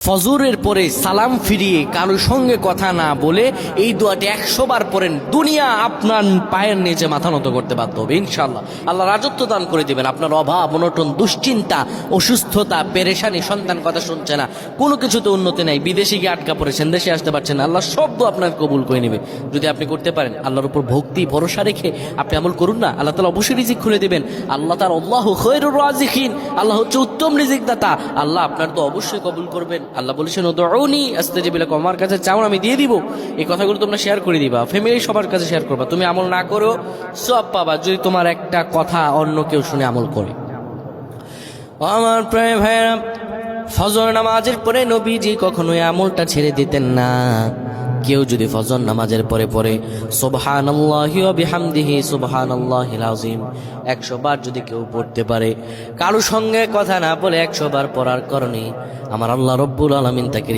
ফজরের পরে সালাম ফিরিয়ে কারোর সঙ্গে কথা না বলে এই দোয়াটি 100 বার পড়েন, দুনিয়া আপনার পায়ের নিচে মাথা নত করতে বাধ্য হবে ইনশাআল্লাহ। আল্লাহ রাজত্ব দান করে দিবেন। আপনার অভাব অনটন, দুশ্চিন্তা, অসুস্থতা, পেরেশানি, সন্তান কথা শুনছে না, কোনো কিছুতে উন্নতি নাই, বিদেশে গিয়ে আটকা পড়েছেন, দেশে আসতে পারছেন না, আল্লাহ সব দোয়া আপনার কবুল করে নেবে যদি আপনি করতে পারেন। আল্লাহর উপর ভক্তি ভরসা রেখে আপনি আমল করুন না, আল্লাহ তাআলা অবশ্যই রিজিক খুলে দিবেন। আল্লাহ তাআলা আল্লাহু খায়রুর রাজিকিন, আল্লাহ হচ্ছে উত্তম রিজিক দাতা। আল্লাহ আপনার তো অবশ্যই কবুল করবেন। আল্লাহ বলেছেন উদউনি আস্তাজিব লাকুম, আমার কাছে চাও আমি দিয়ে দিব। এই কথাগুলো তোমরা শেয়ার করে দিবা, ফ্যামিলি সবার কাছে শেয়ার করবা। তুমি আমল না করো সব পাবা যদি তোমার একটা কথা অন্য কেউ শুনে আমল করে। আমার প্রায় ভাইরা, ফজর নামাজের পরে নবীজি কখনো এই আমলটা ছেড়ে দিতেন না। কেউ যদি ফজর নামাজের পরে পরে সুবহানাল্লাহি ওয়া বিহামদিহি সুবহানাল্লাহিল আযীম 100 বার যদি কেউ পড়তে পারে, কারো সঙ্গে কথা না বলে 100 বার পড়ার কারণে আমার আল্লাহ রব্বুল আলামিন তাকে